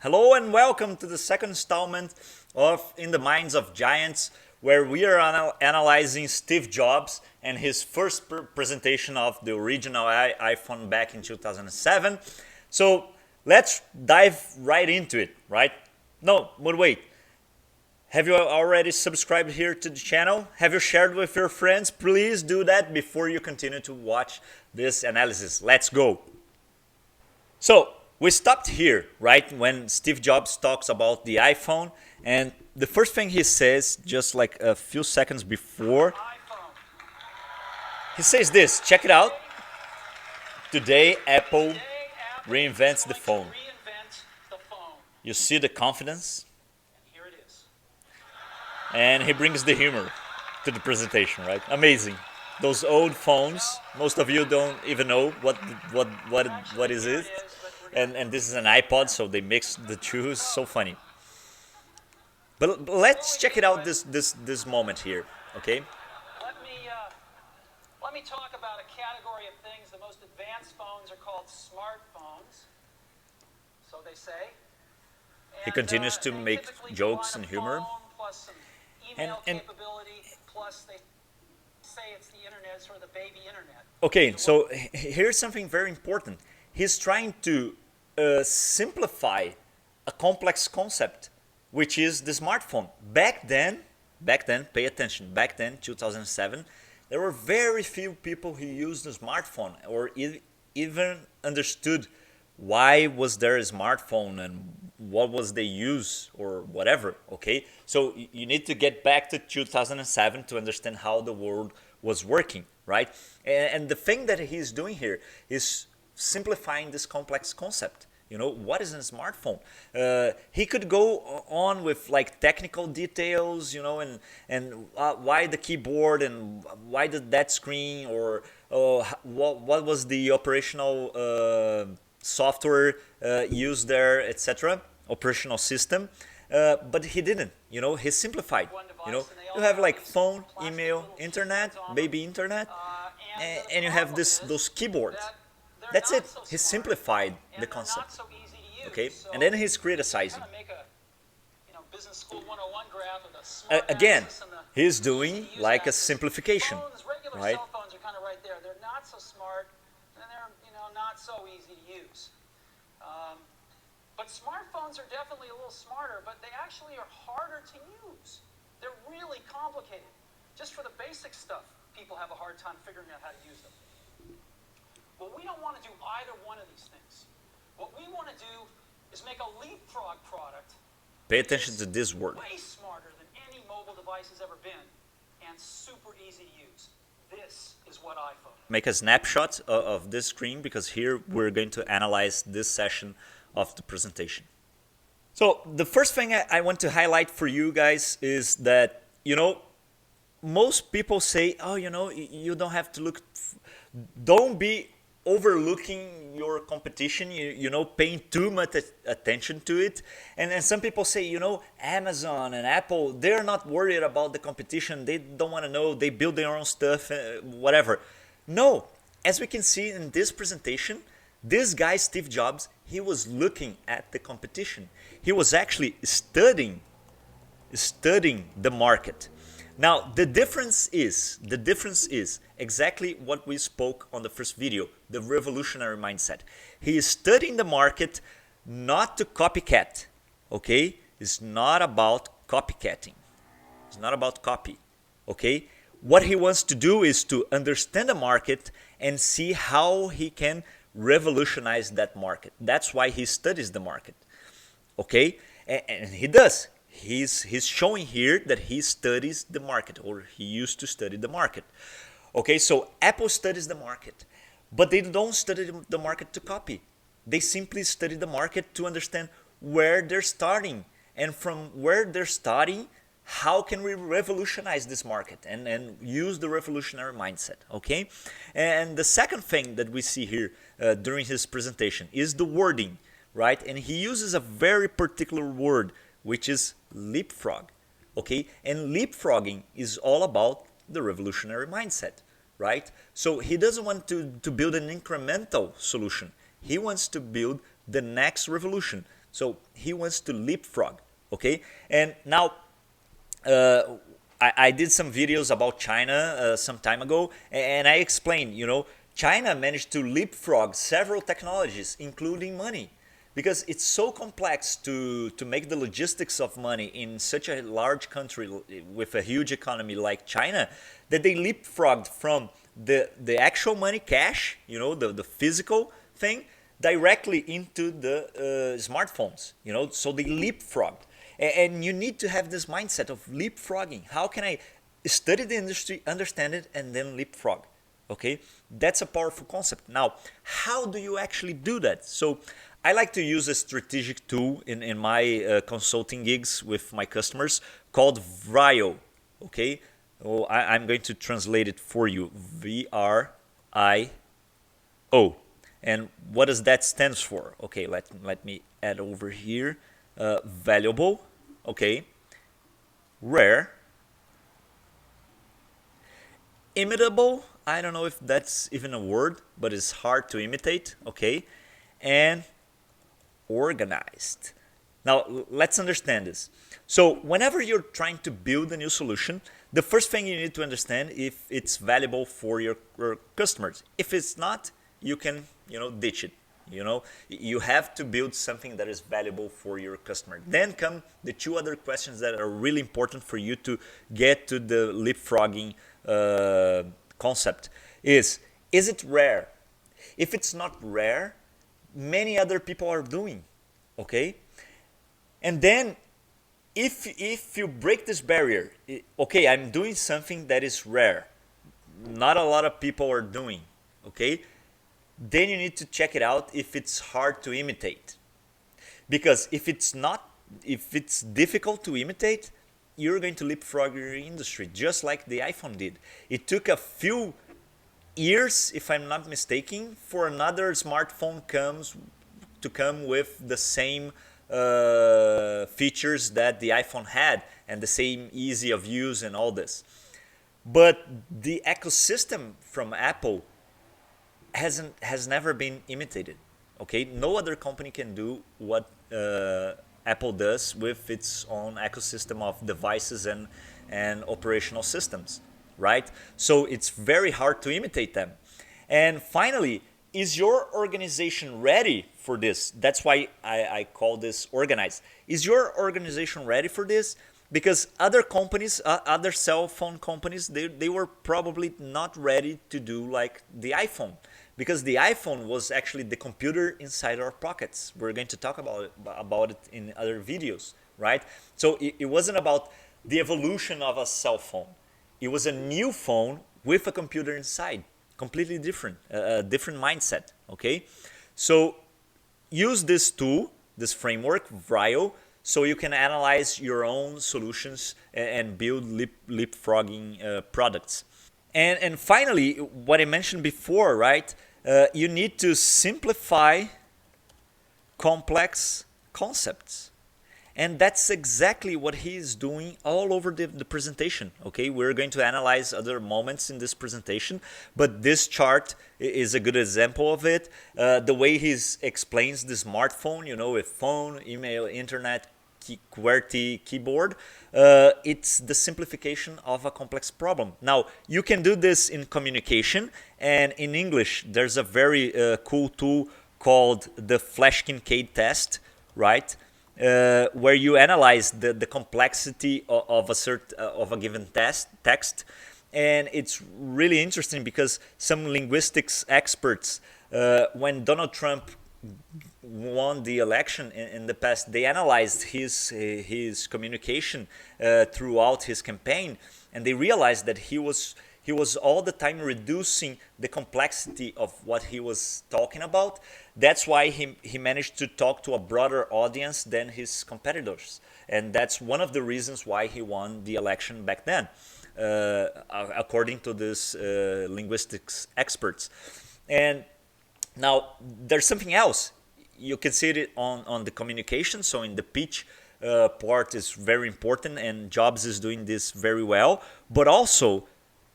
Hello and welcome to the second installment of In the Minds of Giants, where we are analyzing Steve Jobs and his first presentation of the original iPhone back in 2007. So let's dive right into it, right? No, but wait. Have you already subscribed here to the channel? Have you shared with your friends? Please do that before you continue to watch this analysis. Let's go. So we stopped here, right, when Steve Jobs talks about the iPhone, and the first thing he says, just like a few seconds before, he says this, check it out. Today, Apple reinvents the phone. You see the confidence? And he brings the humor to the presentation, right? Amazing. Those old phones, most of you don't even know what is it. And this is an iPod, so they mix the two. So funny. But let's check it out this moment here, okay? Let me talk about a category of things. The most advanced phones are called smartphones, so they say. He continues to make jokes and humor. Plus some email capability, plus they say it's the internet, sort of the baby internet. Okay, so here's something very important. He's trying to simplify a complex concept, which is the smartphone. Back then, pay attention, back then, 2007, there were very few people who used a smartphone or even understood why was there a smartphone and what was the use or whatever, okay? So you need to get back to 2007 to understand how the world was working, right? And the thing that he's doing here is simplifying this complex concept. You know, what is a smartphone? He could go on with like technical details, you know, and why the keyboard and why that screen or what was the operational software used there, etc. Operational system. But he didn't, you know, he simplified. You know, you have like phone, email, internet, baby internet, and you have those keyboards. That's it. He simplified the concept. Okay, and then he's criticizing. Again, he's doing like a simplification, right? Cell phones are kind of right there. They're not so smart, and they're not so easy to use. But smartphones are definitely a little smarter, but they actually are harder to use. They're really complicated. Just for the basic stuff, people have a hard time figuring out how to use them. Well, we don't want to do either one of these things. What we want to do is make a Leapfrog product. Pay attention to this word. Way smarter than any mobile device has ever been, and super easy to use. This is what iPhone. Make a snapshot of this screen because here we're going to analyze this session of the presentation. So the first thing I want to highlight for you guys is that, you know, most people say, oh, you know, you don't have to look, don't be overlooking your competition, you know, paying too much attention to it. And some people say, you know, Amazon and Apple, they're not worried about the competition. They don't want to know. They build their own stuff, whatever. No, as we can see in this presentation, this guy, Steve Jobs, he was looking at the competition. He was actually studying the market. Now, the difference is exactly what we spoke on the first video, the revolutionary mindset. He is studying the market not to copycat, okay? It's not about copycatting. It's not about copy, okay? What he wants to do is to understand the market and see how he can revolutionize that market. That's why he studies the market, okay? And he does. He's showing here that he studies the market, or he used to study the market. Okay, so Apple studies the market, but they don't study the market to copy. They simply study the market to understand where they're starting, and from where they're starting, how can we revolutionize this market and use the revolutionary mindset, okay? And the second thing that we see here during his presentation is the wording, right? And he uses a very particular word, which is leapfrog, okay? And leapfrogging is all about the revolutionary mindset, right? So he doesn't want to build an incremental solution. He wants to build the next revolution, So he wants to leapfrog, okay? And now uh, I did some videos about China some time ago, and I explained, China managed to leapfrog several technologies, including money, because it's so complex to make the logistics of money in such a large country with a huge economy like China, that they leapfrogged from the actual money, cash, the physical thing, directly into the smartphones, so they leapfrogged. And you need to have this mindset of leapfrogging. How can I study the industry, understand it, and then leapfrog? Okay, that's a powerful concept. Now, how do you actually do that? So I like to use a strategic tool in my consulting gigs with my customers called VRIO. Okay, I'm going to translate it for you. VRIO. And what does that stands for? Okay, let me add over here. Valuable, okay, rare, imitable. I don't know if that's even a word, but it's hard to imitate, okay, and organized. Now, let's understand this. So, whenever you're trying to build a new solution, the first thing you need to understand if it's valuable for your customers. If it's not, you can, ditch it. You have to build something that is valuable for your customer. Then come the two other questions that are really important for you to get to the leapfrogging concept. Is it rare? If it's not rare, many other people are doing, okay? And then if you break this barrier, okay, I'm doing something that is rare, not a lot of people are doing, okay, then you need to check it out if it's hard to imitate. Because if it's difficult to imitate, you're going to leapfrog your industry, just like the iPhone did. It took a few years, if I'm not mistaken, for another smartphone to come with the same features that the iPhone had and the same easy of use and all this. But the ecosystem from Apple has never been imitated. Okay, no other company can do what Apple does with its own ecosystem of devices and operational systems, right? So it's very hard to imitate them. And finally, is your organization ready for this? That's why I call this organized. Is your organization ready for this? Because other companies, other cell phone companies, they were probably not ready to do like the iPhone. Because the iPhone was actually the computer inside our pockets. We're going to talk about it in other videos, right? So it wasn't about the evolution of a cell phone. It was a new phone with a computer inside. Completely different, a different mindset, okay? So use this tool, this framework, VRIO, so you can analyze your own solutions and build leapfrogging products. And finally, what I mentioned before, right? You need to simplify complex concepts. And that's exactly what he is doing all over the presentation. Okay, we're going to analyze other moments in this presentation, but this chart is a good example of it. The way he explains the smartphone, with phone, email, internet, QWERTY keyboard, it's the simplification of a complex problem. Now, you can do this in communication, and in English, there's a very cool tool called the Flash Kincaid test, right? Where you analyze the complexity of a given text, and it's really interesting because some linguistics experts, when Donald Trump won the election in the past, they analyzed his communication throughout his campaign, and they realized that he was all the time reducing the complexity of what he was talking about. That's why he managed to talk to a broader audience than his competitors. And that's one of the reasons why he won the election back then, according to these linguistics experts. And now, there's something else. You can see it on the communication, so in the pitch part is very important, and Jobs is doing this very well. But also,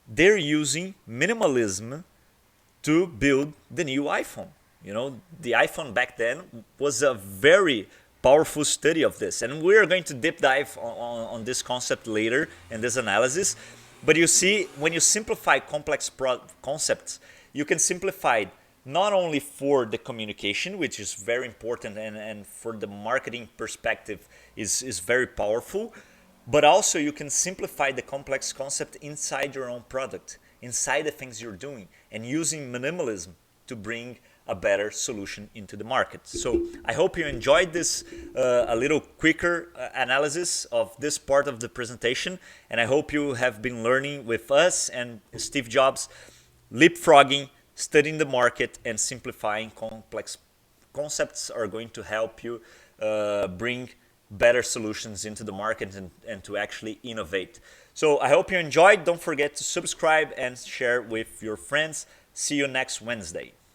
they're using minimalism to build the new iPhone. The iPhone back then was a very powerful study of this. And we're going to deep dive on this concept later in this analysis. But you see, when you simplify complex concepts, you can simplify it not only for the communication, which is very important, and for the marketing perspective is very powerful, but also you can simplify the complex concept inside your own product, inside the things you're doing, and using minimalism to bring a better solution into the market. So I hope you enjoyed this a little quicker analysis of this part of the presentation, and I hope you have been learning with us and Steve Jobs, leapfrogging, studying the market, and simplifying complex concepts are going to help you bring better solutions into the market and to actually innovate. So I hope you enjoyed. Don't forget to subscribe and share with your friends. See you next Wednesday.